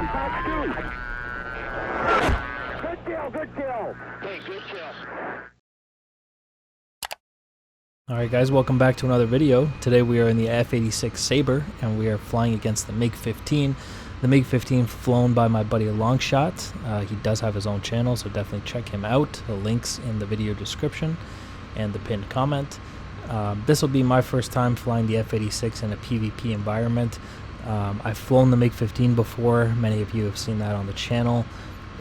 Good kill, good kill. Hey, good kill. Alright guys, welcome back to another video. Today we are in the F-86 Sabre and we are flying against the Mig-15. The Mig-15 flown by my buddy Longshot. He does have his own channel, so definitely check him out. The link's in the video description and the pinned comment. This will be my first time flying the F-86 in a PvP environment. I've flown the Mig-15 before. Many of you have seen that on the channel.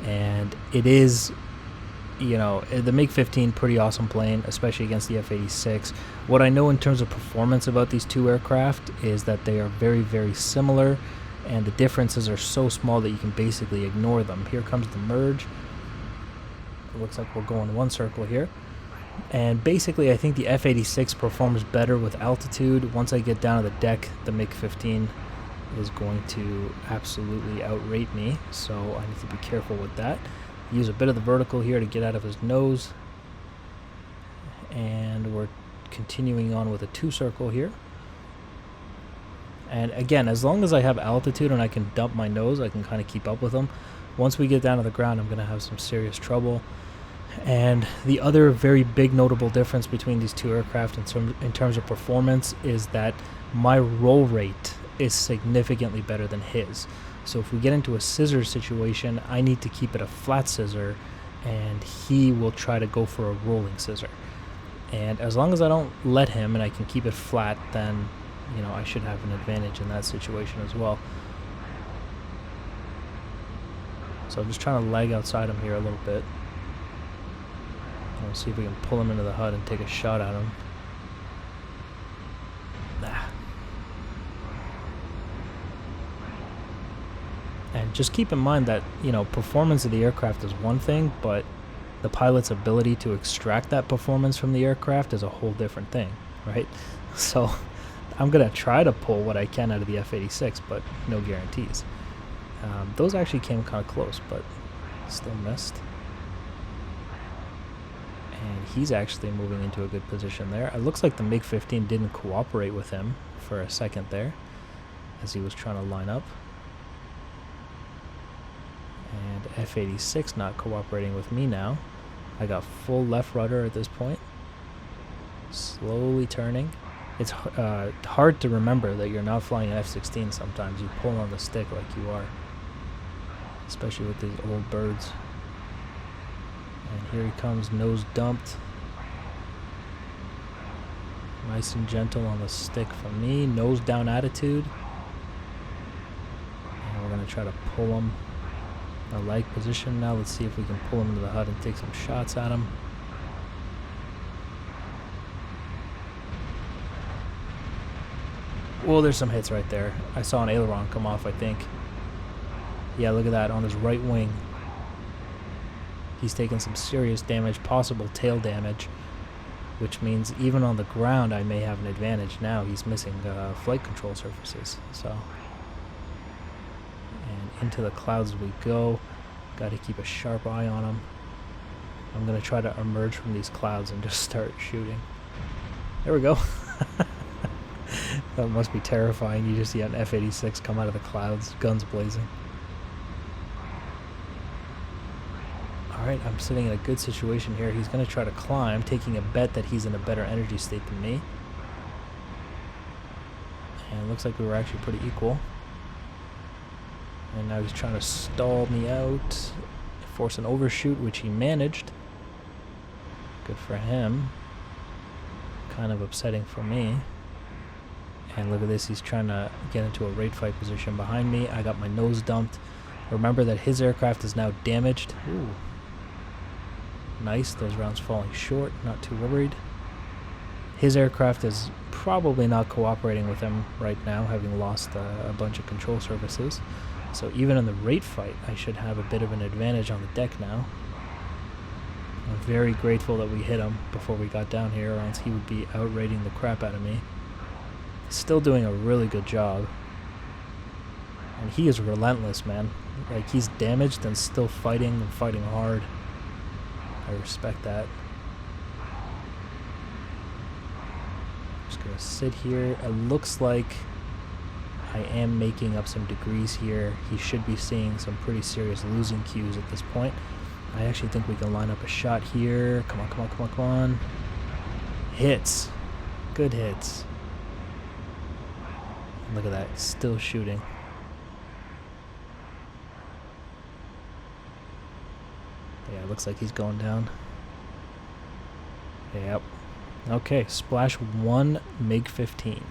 And it is, you know, the Mig-15, pretty awesome plane, especially against the F-86. What I know in terms of performance about these two aircraft is that they are very, very similar, and the differences are so small that you can basically ignore them. Here comes the merge. It looks like we're going one circle here. And basically, I think the F-86 performs better with altitude. Once I get down to the deck, the Mig-15 is going to absolutely outrate me, so I need to be careful with that. Use a bit of the vertical here to get out of his nose, and we're continuing on with a two circle here. And again, as long as I have altitude and I can dump my nose, I can kind of keep up with him. Once we get down to the ground, I'm going to have some serious trouble. And the other very big notable difference between these two aircraft in terms of performance is that my roll rate is significantly better than his. So if we get into a scissor situation, I need to keep it a flat scissor, and he will try to go for a rolling scissor. And as long as I don't let him and I can keep it flat, then, you know, I should have an advantage in that situation as well. So I'm just trying to lag outside him here a little bit. We'll see if we can pull him into the HUD and take a shot at him. Nah. And just keep in mind that, you know, performance of the aircraft is one thing, but the pilot's ability to extract that performance from the aircraft is a whole different thing, right? So I'm going to try to pull what I can out of the F-86, but no guarantees. Those actually came kind of close, but still missed. And he's actually moving into a good position there. It looks like the Mig-15 didn't cooperate with him for a second there as he was trying to line up. And F-86 not cooperating with me now. I got full left rudder at this point. Slowly turning. It's hard to remember that you're not flying an F-16 sometimes. You pull on the stick like you are. Especially with these old birds. And here he comes, nose dumped. Nice and gentle on the stick from me. Nose down attitude. And we're going to try to pull him. A leg position now. Let's see if we can pull him into the HUD and take some shots at him. Well, there's some hits right there. I saw an aileron come off, I think. Yeah, look at that on his right wing. He's taking some serious damage, possible tail damage, which means even on the ground I may have an advantage. Now he's missing flight control surfaces, so... Into the clouds we go. Got to keep a sharp eye on him. I'm going to try to emerge from these clouds and just start shooting. There we go. That must be terrifying. You just see an F-86 come out of the clouds, guns blazing. Alright, I'm sitting in a good situation here. He's going to try to climb, taking a bet that he's in a better energy state than me. And it looks like we were actually pretty equal. And now he's trying to stall me out, force an overshoot, which he managed. Good for him. Kind of upsetting for me. And look at this, he's trying to get into a rate fight position behind me. I got my nose dumped. Remember that his aircraft is now damaged. Ooh. Nice, those rounds falling short, not too worried. His aircraft is probably not cooperating with him right now, having lost a bunch of control surfaces. So even in the rate fight, I should have a bit of an advantage on the deck now. I'm very grateful that we hit him before we got down here, or else he would be outrating the crap out of me. Still doing a really good job. And he is relentless, man. Like, he's damaged and still fighting and fighting hard. I respect that. Just gonna sit here. It looks like I am making up some degrees here. He should be seeing some pretty serious losing cues at this point. I actually think we can line up a shot here. Come on, come on, come on, come on. Hits. Good hits. Look at that, still shooting. Yeah, looks like he's going down. Yep. Okay, splash 1 Mig-15.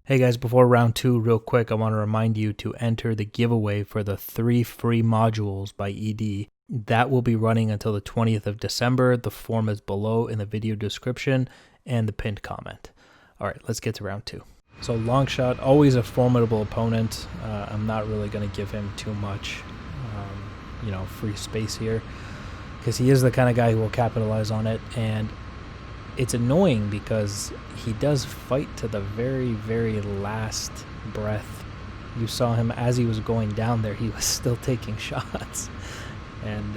Hey guys, before round 2, real quick, I want to remind you to enter the giveaway for the 3 free modules by ED. That will be running until the 20th of December. The form is below in the video description and the pinned comment. All right, let's get to round 2. So Longshot, always a formidable opponent. I'm not really going to give him too much, free space here, because he is the kind of guy who will capitalize on it. And it's annoying because he does fight to the very, very last breath. You saw him as he was going down there, he was still taking shots. And,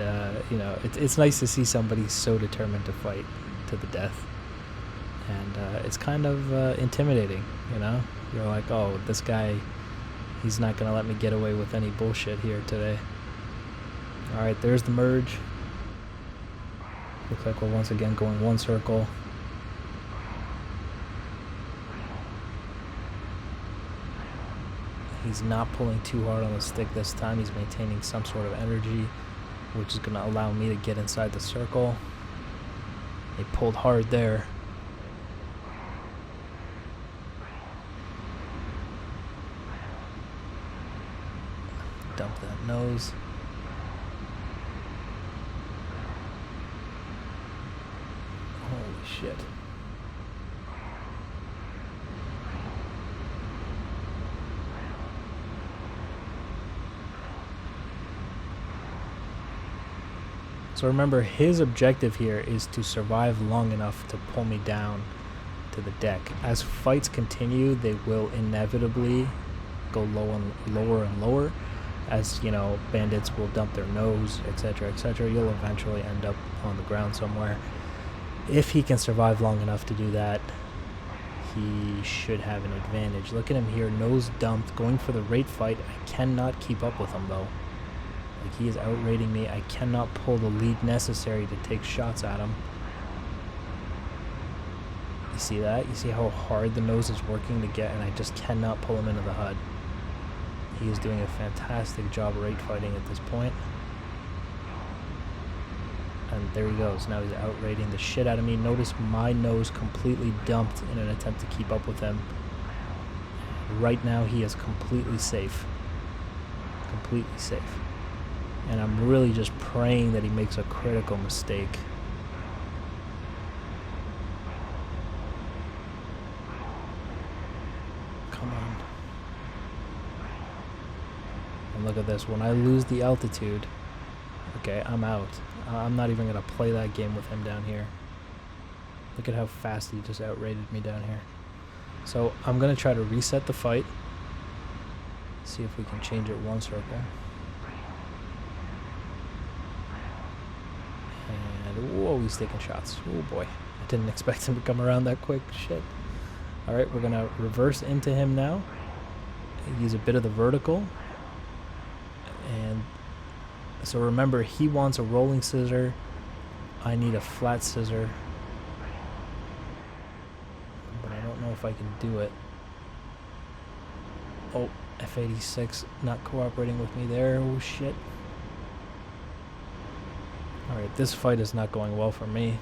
it's nice to see somebody so determined to fight to the death. And it's kind of intimidating, You're like, oh, this guy, he's not going to let me get away with any bullshit here today. All right, there's the merge. Looks like we're once again going one circle. He's not pulling too hard on the stick this time. He's maintaining some sort of energy, which is going to allow me to get inside the circle. He pulled hard there. Dump that nose. Holy shit. So remember, his objective here is to survive long enough to pull me down to the deck. As fights continue, they will inevitably go lower and lower. As, bandits will dump their nose, etc., etc. You'll eventually end up on the ground somewhere. If he can survive long enough to do that, he should have an advantage. Look at him here, nose dumped, going for the rate fight. I cannot keep up with him, though. Like, he is outrating me. I cannot pull the lead necessary to take shots at him. You see that? You see how hard the nose is working to get, and I just cannot pull him into the HUD. He is doing a fantastic job rate fighting at this point. And there he goes. Now he's outrating the shit out of me. Notice my nose completely dumped in an attempt to keep up with him. Right now he is completely safe. Completely safe. And I'm really just praying that he makes a critical mistake. Come on. And look at this. When I lose the altitude, okay, I'm out. I'm not even going to play that game with him down here. Look at how fast he just outrated me down here. So I'm going to try to reset the fight. See if we can change it one circle. And whoa, he's taking shots. Oh boy, I didn't expect him to come around that quick. Shit. All right, we're gonna reverse into him now. Use a bit of the vertical. And so remember, he wants a rolling scissor. I need a flat scissor. But I don't know if I can do it. Oh, F-86 not cooperating with me there. Oh shit. Alright, this fight is not going well for me.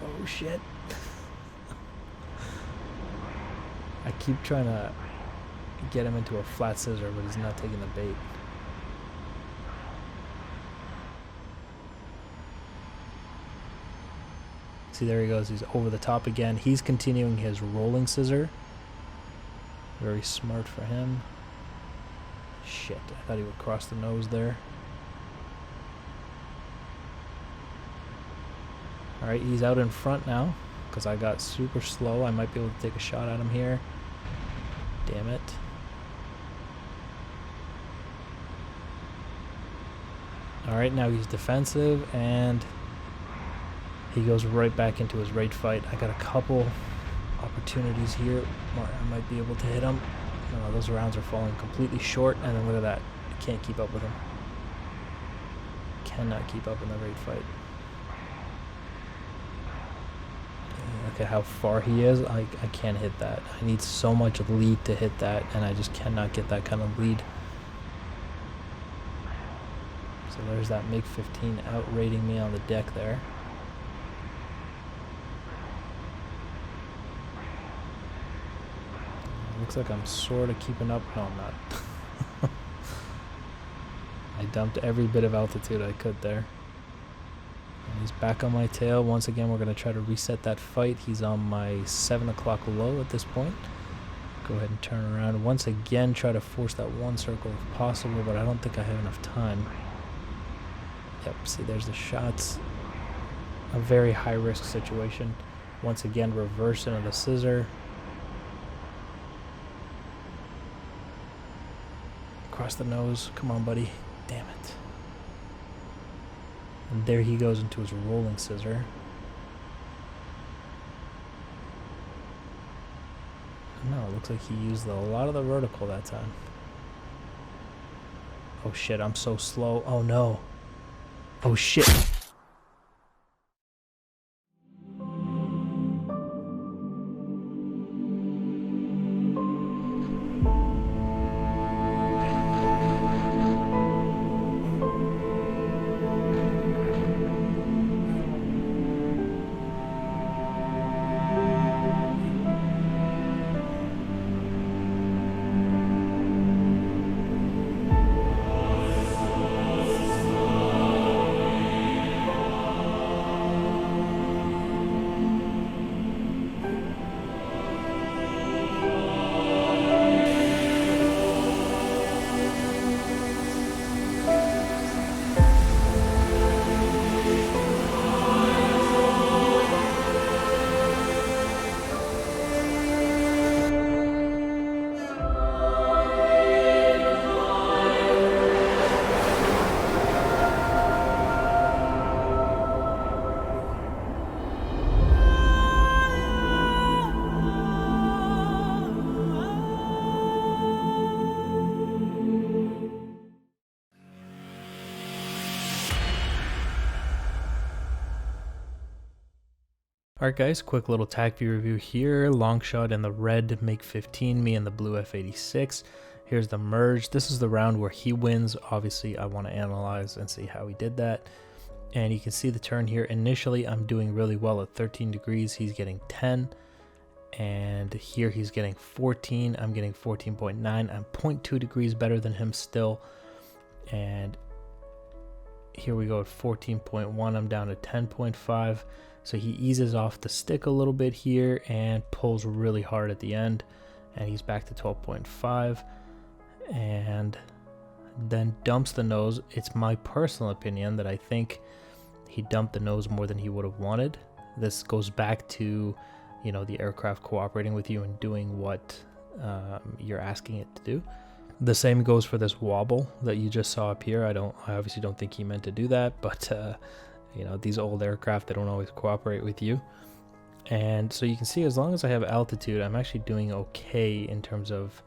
Oh shit. I keep trying to get him into a flat scissor, but he's not taking the bait. See, there he goes. He's over the top again. He's continuing his rolling scissor. Very smart for him. Shit, I thought he would cross the nose there. Alright, he's out in front now because I got super slow. I might be able to take a shot at him here. Damn it. Alright, now he's defensive and he goes right back into his rate fight. I got a couple opportunities here where I might be able to hit him. No, those rounds are falling completely short, and then look at that. I can't keep up with him. Cannot keep up in the rate fight. Look at how far he is. I can't hit that. I need so much lead to hit that, and I just cannot get that kind of lead. So there's that Mig-15 outrating me on the deck there. Looks like I'm sort of keeping up. No, I'm not. I dumped every bit of altitude I could there. And he's back on my tail. Once again, we're going to try to reset that fight. He's on my 7 o'clock low at this point. Go ahead and turn around. Once again, try to force that one circle if possible, but I don't think I have enough time. Yep, see, there's the shots. A very high-risk situation. Once again, reverse into the scissor. Across the nose. Come on, buddy. Damn it. And there he goes into his rolling scissor. No, it looks like he used a lot of the vertical that time. Oh shit, I'm so slow. Oh no. Oh shit. Alright guys, quick little Tacview review here. Long shot in the red Mig-15, me in the blue F-86. Here's the merge. This is the round where he wins. Obviously, I want to analyze and see how he did that. And you can see the turn here. Initially, I'm doing really well at 13 degrees. He's getting 10. And here he's getting 14. I'm getting 14.9. I'm 0.2 degrees better than him still. And here we go at 14.1. I'm down to 10.5. So he eases off the stick a little bit here and pulls really hard at the end. And he's back to 12.5. And then dumps the nose. It's my personal opinion that I think he dumped the nose more than he would have wanted. This goes back to, you know, the aircraft cooperating with you and doing what you're asking it to do. The same goes for this wobble that you just saw up here. I obviously don't think he meant to do that, but you know, these old aircraft, they don't always cooperate with you. And so you can see, as long as I have altitude, I'm actually doing okay in terms of,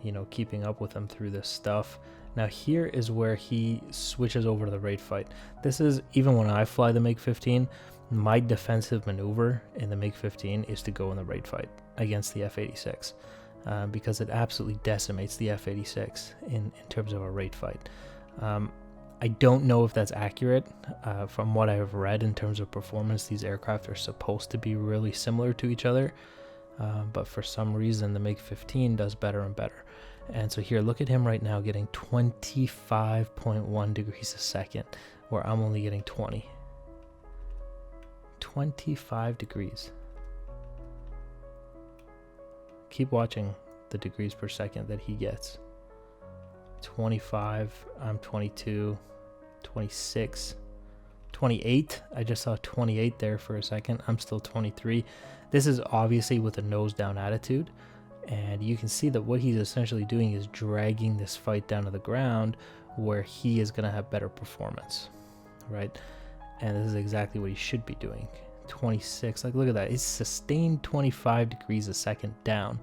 you know, keeping up with them through this stuff. Now here is where he switches over to the rate fight. This is, even when I fly the Mig-15, my defensive maneuver in the Mig-15 is to go in the rate fight against the F-86. Because it absolutely decimates the F-86 in terms of a rate fight. I don't know if that's accurate. From what I've read in terms of performance, these aircraft are supposed to be really similar to each other, but for some reason the Mig-15 does better and better. And so here, look at him right now getting 25.1 degrees a second, where I'm only getting 20. 25 degrees. Keep watching the degrees per second that he gets. 25, I'm 22, 26, 28. I just saw 28 there for a second. I'm still 23. This is obviously with a nose down attitude. And you can see that what he's essentially doing is dragging this fight down to the ground where he is going to have better performance, right? And this is exactly what he should be doing. 26, like look at that, it's sustained 25 degrees a second down,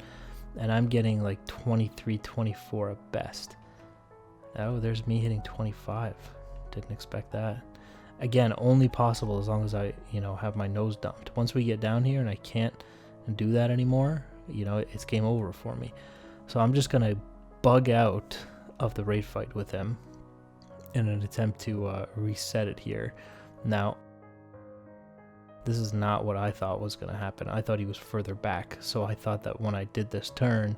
and I'm getting like 23, 24 at best. Oh, there's me hitting 25. Didn't expect that. Again, only possible as long as I, you know, have my nose dumped. Once we get down here and I can't do that anymore, you know, it's game over for me. So I'm just gonna bug out of the rate fight with him in an attempt to reset it here. Now, this is not what I thought was going to happen. I thought he was further back, so I thought that when I did this turn,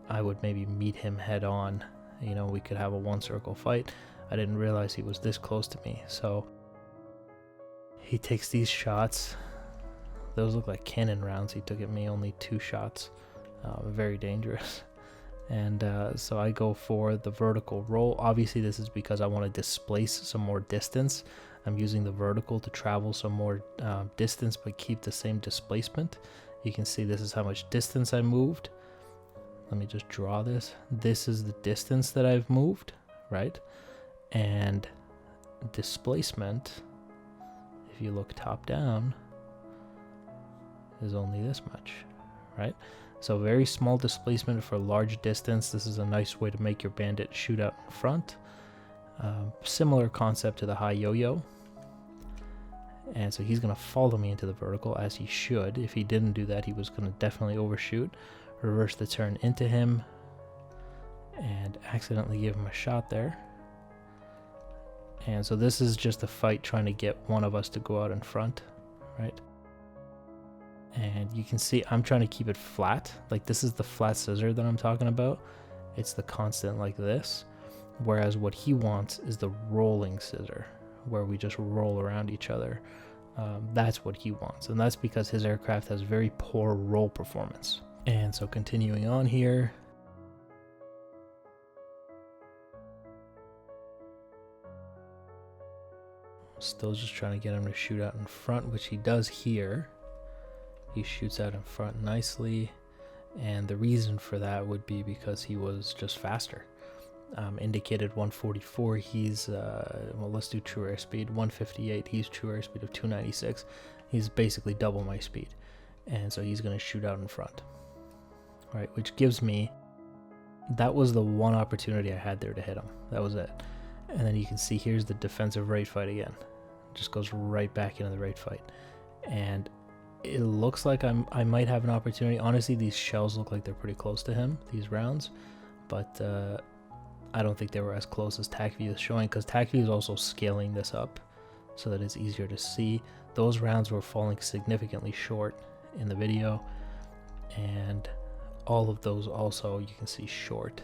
I would maybe meet him head on. You know, we could have a one circle fight. I didn't realize he was this close to me, so he takes these shots. Those look like cannon rounds he took at me, only 2 shots. Very dangerous. And so I go for the vertical roll. Obviously this is because I want to displace some more distance. I'm using the vertical to travel some more distance but keep the same displacement. You can see this is how much distance I moved. Let me just draw this. This is the distance that I've moved, right? And displacement, if you look top down, is only this much, right? So very small displacement for large distance. This is a nice way to make your bandit shoot out in front. Similar concept to the high yo-yo. And so he's going to follow me into the vertical, as he should. If he didn't do that, he was going to definitely overshoot. Reverse the turn into him and accidentally give him a shot there. And so this is just a fight trying to get one of us to go out in front, right? And you can see I'm trying to keep it flat. Like this is the flat scissor that I'm talking about. It's the constant like this. Whereas what he wants is the rolling scissor, where we just roll around each other. That's what he wants. And that's because his aircraft has very poor roll performance. And so continuing on here. Still just trying to get him to shoot out in front, which he does here. He shoots out in front nicely. And the reason for that would be because he was just faster. Indicated 144, he's, well, let's do true airspeed, 158, he's true airspeed of 296. He's basically double my speed. And so he's going to shoot out in front. Right, which gives me, that was the one opportunity I had there to hit him. That was it. And then you can see here's the defensive rate fight again. Just goes right back into the rate fight. And it looks like I might have an opportunity. Honestly, these shells look like they're pretty close to him, these rounds. But I don't think they were as close as Tacview is showing, because Tacview is also scaling this up so that it's easier to see. Those rounds were falling significantly short in the video. And all of those also, you can see short.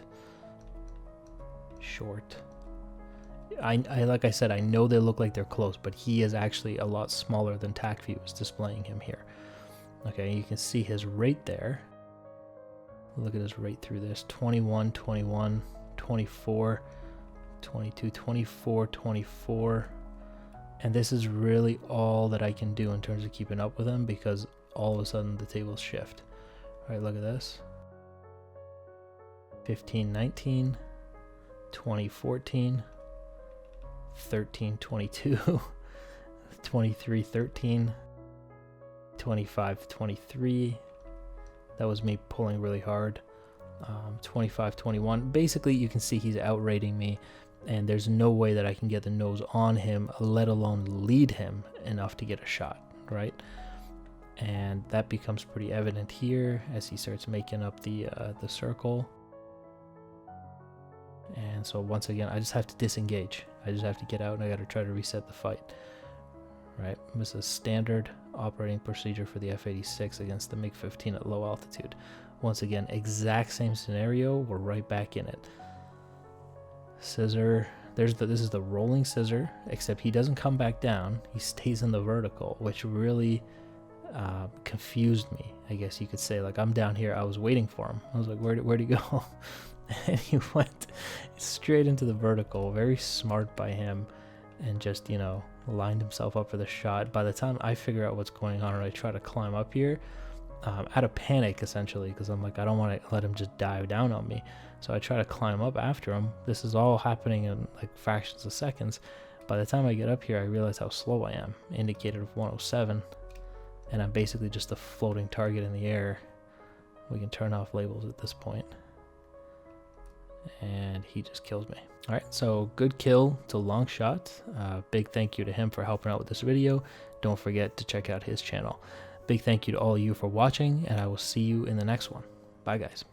Like I said, I know they look like they're close, but he is actually a lot smaller than Tacview is displaying him here. Okay, you can see his rate there. Look at his rate through this. 21, 21, 24, 22, 24, 24. And this is really all that I can do in terms of keeping up with him, because all of a sudden the tables shift. All right, look at this. 15-19, 20-14, 13-22, 23-13, 25-23. That was me pulling really hard. 25-21. Basically, you can see he's outrating me, and there's no way that I can get the nose on him, let alone lead him enough to get a shot, right? And that becomes pretty evident here as he starts making up the circle. And so once again, I just have to disengage. I just have to get out, and I got to try to reset the fight. Right, this is standard operating procedure for the F-86 against the Mig-15 at low altitude. Once again, exact same scenario. We're right back in it. Scissor. This is the rolling scissor, except he doesn't come back down. He stays in the vertical, which really confused me. I guess you could say, like, I'm down here. I was waiting for him. I was like, where'd he go? And he went straight into the vertical. Very smart by him, and just, you know, lined himself up for the shot. By the time I figure out what's going on and I try to climb up here, out of panic essentially, because I'm like, I don't want to let him just dive down on me, so I try to climb up after him. This is all happening in like fractions of seconds. By the time I get up here, I realize how slow I am. Indicator of 107, and I'm basically just a floating target in the air. We can turn off labels at this point, and he just kills me. All right, so good kill to Longshot. Big thank you to him for helping out with this video. Don't forget to check out his channel. Big thank you to all of you for watching, and I will see you in the next one. Bye, guys.